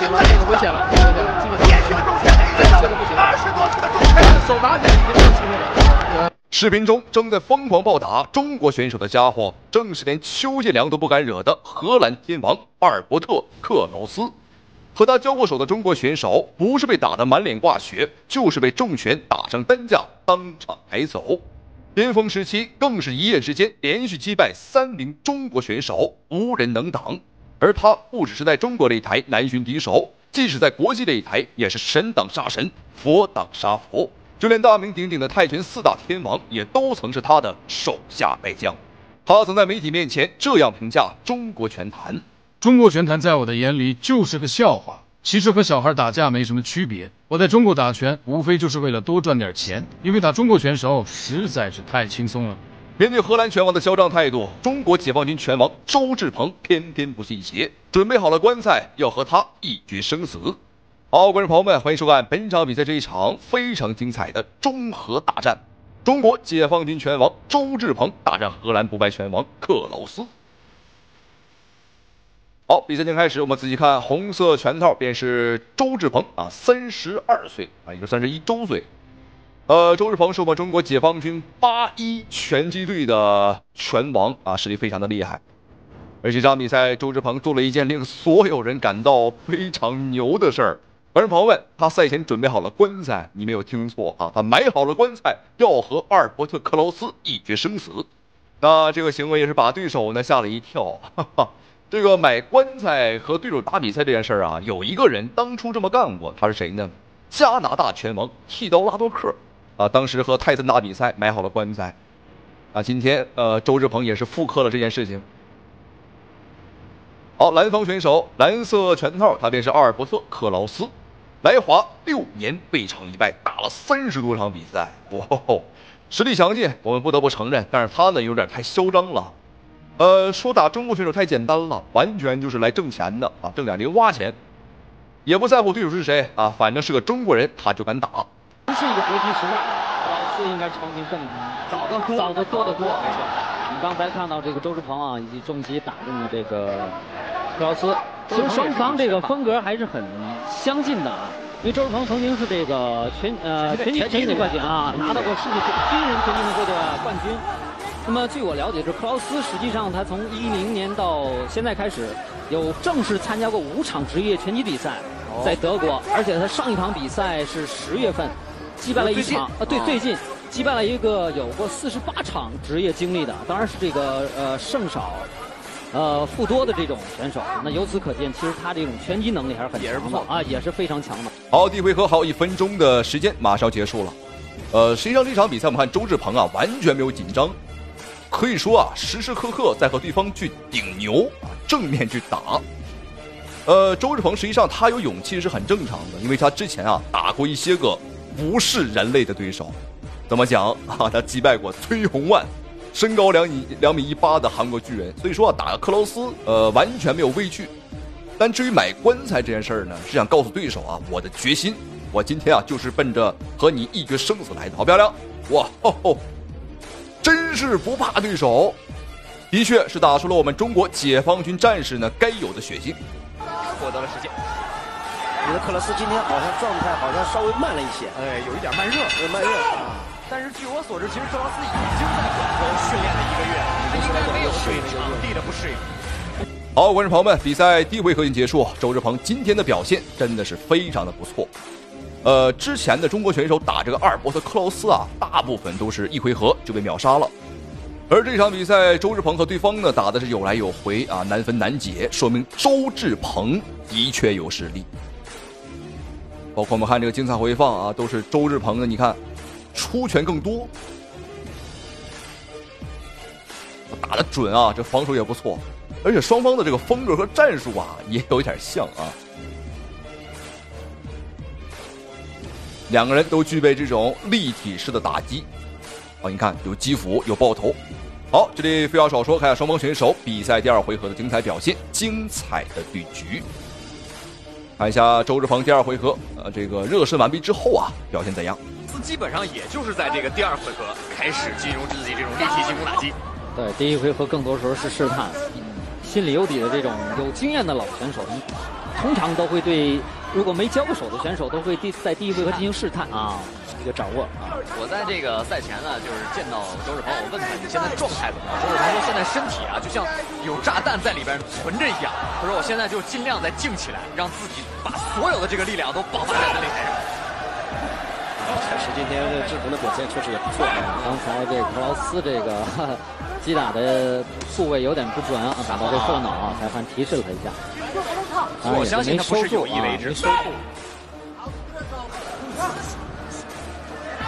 行了，这个危险了，这个危险了，这个不行了，手拿起来已经没有机会了。视频中正在疯狂暴打中国选手的家伙，正是连邱建良都不敢惹的荷兰天王阿尔伯特·克劳斯。和他交过手的中国选手，不是被打得满脸挂血，就是被重拳打上担架，当场抬走。巅峰时期更是一夜之间连续击败3名中国选手，无人能挡。而他不只是在中国擂台难寻敌手，即使在国际擂台也是神挡杀神，佛挡杀佛。就连大名鼎鼎的泰拳4大天王也都曾是他的手下败将。他曾在媒体面前这样评价中国拳坛：中国拳坛在我的眼里就是个笑话，其实和小孩打架没什么区别。我在中国打拳无非就是为了多赚点钱，因为打中国拳手实在是太轻松了。面对荷兰拳王的嚣张态度，中国解放军拳王周志鹏偏偏不信邪，准备好了棺材，要和他一决生死。好，观众朋友们，欢迎收看本场比赛这一场非常精彩的中荷大战。中国解放军拳王周志鹏大战荷兰不败拳王克劳斯。好，比赛已经开始，我们仔细看红色拳套便是周志鹏啊，32岁啊，也就31周岁。周志鹏是我们中国解放军81拳击队的拳王啊，实力非常的厉害。而这场比赛，周志鹏做了一件令所有人感到非常牛的事儿。观众朋友们，他赛前准备好了棺材，你没有听错啊，他买好了棺材，要和阿尔伯特·克劳斯一决生死。那这个行为也是把对手呢吓了一跳。哈哈，这个买棺材和对手打比赛这件事儿啊，有一个人当初这么干过，他是谁呢？加拿大拳王剃刀拉多克啊，当时和泰森打比赛，买好了棺材啊。今天周志鹏也是复刻了这件事情。好，蓝方选手蓝色拳套，他便是阿尔伯特·克劳斯。来华6年未尝一败，打了30多场比赛，哇吼，实力强劲，我们不得不承认。但是他呢，有点太嚣张了。说打中国选手太简单了，完全就是来挣钱的啊，挣点零花钱，也不在乎对手是谁啊，反正是个中国人，他就敢打。不是一个搏击时代，克劳斯应该成名更早得多。没错，你刚才看到这个周志鹏啊，以及重击打中的这个克劳斯。其实双方这个风格还是很相近的啊，因为周志鹏曾经是这个拳击队冠军啊，拿到过世界军人拳击联合会的冠军。那么据我了解，这克劳斯实际上他从10年到现在开始，有正式参加过5场职业拳击比赛，在德国，而且他上一场比赛是10月份，击败了一场最近击败了一个有过48场职业经历的，当然是这个胜少。富多的这种选手，那由此可见，其实他这种拳击能力还是很强的啊，也是非常强的。好，第一回合还有1分钟的时间，马上结束了。实际上这场比赛我们看周志鹏啊，完全没有紧张，可以说啊，时时刻刻在和对方去顶牛啊，正面去打。周志鹏实际上他有勇气是很正常的，因为他之前啊打过一些个不是人类的对手。怎么讲啊？他击败过崔洪万。身高2米18的韩国巨人，所以说啊，打克劳斯完全没有畏惧。但至于买棺材这件事儿呢，是想告诉对手啊，我的决心，我今天啊就是奔着和你一决生死来的。好漂亮，哇吼吼，真是不怕对手，的确是打出了我们中国解放军战士呢该有的血性。获得了时间。觉得克劳斯今天好像状态好像稍微慢了一些，有一点慢热，慢热。但是据我所知，其实克劳斯已经在广州训练了1个月，他应该没有对场地的不适应。好，观众朋友们，比赛第1回合已经结束，周志鹏今天的表现真的是非常的不错。之前的中国选手打这个阿尔伯特·克劳斯啊，大部分都是1回合就被秒杀了。而这场比赛，周志鹏和对方呢打的是有来有回啊，难分难解，说明周志鹏的确有实力。包括我们看这个精彩回放啊，都是周志鹏的，你看出拳更多，打得准啊，这防守也不错，而且双方的这个风格和战术啊也有一点像啊。两个人都具备这种立体式的打击啊，你看有击斧有爆头。好，这里废话少说，看下双方选手比赛第2回合的精彩表现，精彩的对局。看一下周志鹏第2回合，这个热身完毕之后啊，表现怎样？基本上也就是在这个第2回合开始进入自己这种立体进攻打击。对，第1回合更多时候是试探，心里有底的这种有经验的老选手，通常都会对如果没交过手的选手都会在第一回合进行试探啊，一个掌握啊。我在这个赛前呢，就是见到周志鹏，我问他你现在状态怎么样？周志鹏说现在身体啊就像有炸弹在里边存着一样。他说我现在就尽量再静起来，让自己把所有的这个力量都爆发在擂台上。确实今天志鹏的表现确实也不错。刚才这个克劳斯这个击打的部位有点不准啊，打到这后脑，裁判提示了他一下。我相信他不是有意为之。没收住。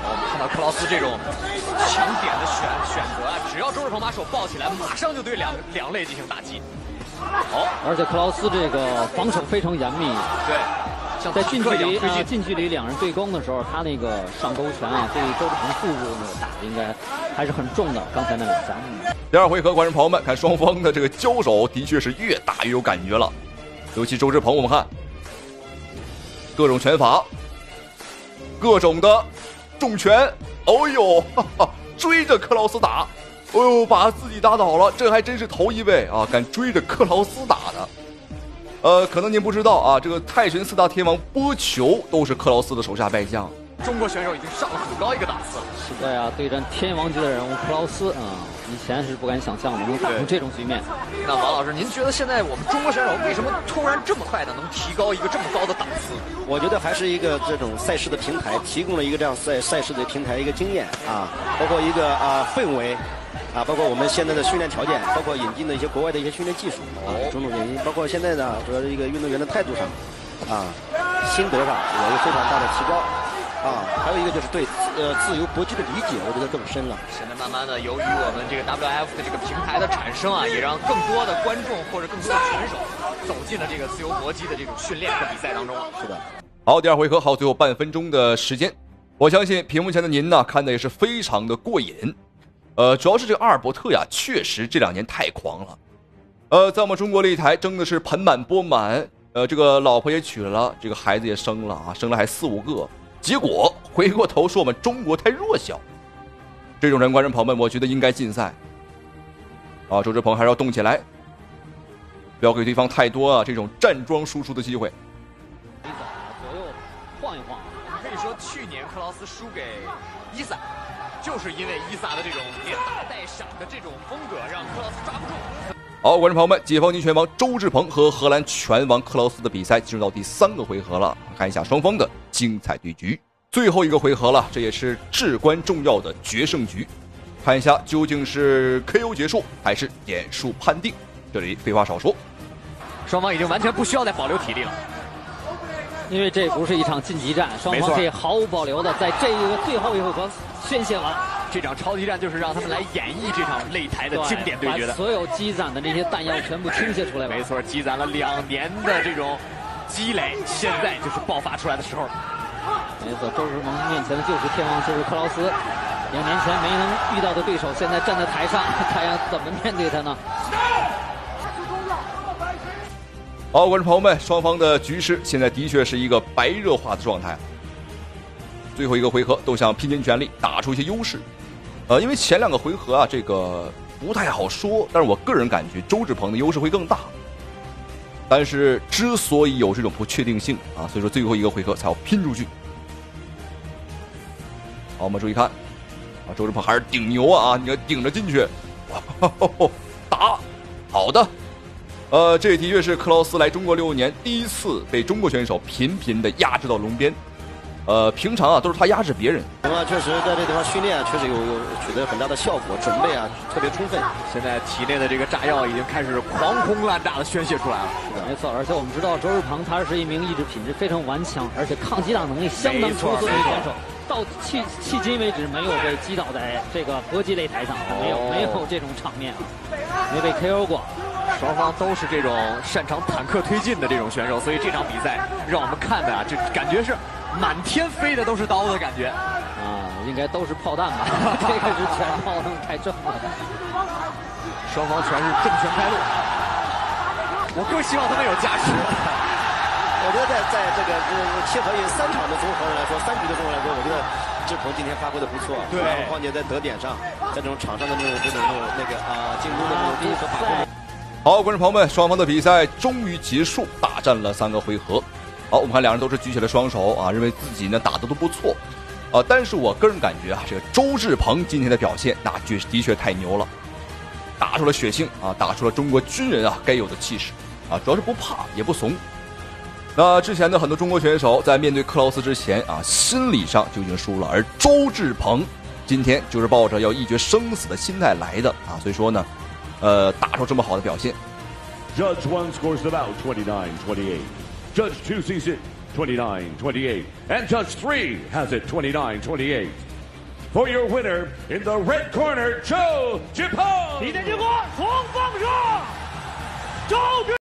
我们看到克劳斯这种强点的选择啊，只要周志鹏把手抱起来，马上就对两肋进行打击。好，而且克劳斯这个防守非常严密。对。在近距离两人对攻的时候，他那个上勾拳啊，对周志鹏腹部打的应该还是很重的。刚才那两下。第二回合，观众朋友们看双方的这个交手的确是越打越有感觉了，尤其周志鹏，我们看各种拳法，各种的重拳，哦呦，哈哈，追着克劳斯打，哦呦，把自己打倒了，这还真是头一位啊，敢追着克劳斯打的。可能您不知道啊，这个泰拳四大天王波球都是克劳斯的手下败将。中国选手已经上了很高一个档次了。是的呀，对战天王级的人物克劳斯啊，以前是不敢想象的能打出这种局面。那王老师，您觉得现在我们中国选手为什么突然这么快的能提高一个这么高的档次？我觉得还是一个这种赛事的平台提供了一个这样赛事的平台一个经验啊，包括一个氛围。包括我们现在的训练条件，包括引进的一些国外的一些训练技术种种原因，包括现在呢，主要是一个运动员的态度上，心得上有一个非常大的提高，还有一个就是对自由搏击的理解，我觉得更深了。现在慢慢的，由于我们这个 WF 的这个平台的产生啊，也让更多的观众或者更多的选手走进了这个自由搏击的这种训练和比赛当中了。是的。好，第二回合还有最后半分钟的时间，我相信屏幕前的您呢，看的也是非常的过瘾。主要是这个阿尔伯特呀，确实这2年太狂了。在我们中国擂台争的是盆满钵满，这个老婆也娶了，这个孩子也生了啊，生了还4、5个，结果回过头说我们中国太弱小。这种人，观众朋友们，我觉得应该禁赛。周志鹏还是要动起来，不要给对方太多这种站桩输出的机会。左右晃一晃，可以说去年克劳斯输给伊萨。就是因为伊萨的这种连打带闪的这种风格，让克劳斯抓不住。好，观众朋友们，解放军拳王周志鹏和荷兰拳王克劳斯的比赛进入到第3个回合了，看一下双方的精彩对局。最后一个回合了，这也是至关重要的决胜局，看一下究竟是 KO 结束还是点数判定。这里废话少说，双方已经完全不需要再保留体力了。因为这不是一场晋级战，双方可以毫无保留的在这个最后一回合宣泄完。这场超级战就是让他们来演绎这场擂台的经典对决的，把所有积攒的这些弹药全部倾泻出来。没错，积攒了2年的这种积累，现在就是爆发出来的时候。没错，周志鹏面前的就是天王，就是克劳斯。2年前没能遇到的对手，现在站在台上，他要怎么面对他呢？好，观众朋友们，双方的局势现在的确是一个白热化的状态。最后一个回合都想拼尽全力打出一些优势。因为前2个回合这个不太好说，但是我个人感觉周志鹏的优势会更大。但是之所以有这种不确定性所以说最后一个回合才要拼出去。好，我们注意看周志鹏还是顶牛你看顶着进去，打，好的。这的确是克劳斯来中国6年第一次被中国选手频频的压制到笼边。平常都是他压制别人。确实在这地方训练确实有取得很大的效果，准备特别充分。现在体内的这个炸药已经开始狂轰滥炸的宣泄出来了。没错，而且我们知道周志鹏他是一名意志品质非常顽强，而且抗击打能力相当出色的选手。到迄今为止没有被击倒在这个搏击擂台上，没有这种场面，没被 KO 过。双方都是这种擅长坦克推进的这种选手，所以这场比赛让我们看的这感觉是满天飞的都是刀的感觉应该都是炮弹吧？这个是全炮能太正了，双方全是正拳开路。我更希望他们有加持。我觉得在这个切合于3场的综合来说，3局的综合来说，我觉得志鹏今天发挥的不错。对，况且在得点上，在这种场上的进攻的这种综合把控。好，观众朋友们，双方的比赛终于结束，大战了3个回合。好，我们看两人都是举起了双手啊，认为自己呢打得都不错啊。但是我个人感觉啊，这个周志鹏今天的表现那的确太牛了，打出了血性啊，打出了中国军人啊该有的气势啊，主要是不怕也不怂。那之前的很多中国选手在面对克劳斯之前啊，心理上就已经输了，而周志鹏今天就是抱着要一决生死的心态来的啊，所以说呢。打出这么好的表现。 Judge 1 scores the bout 29-28. Judge 2 sees it 29-28. And Judge 3 has it 29-28. For your winner in the red corner, Zhou Jipeng. 比赛结果，双方胜，周志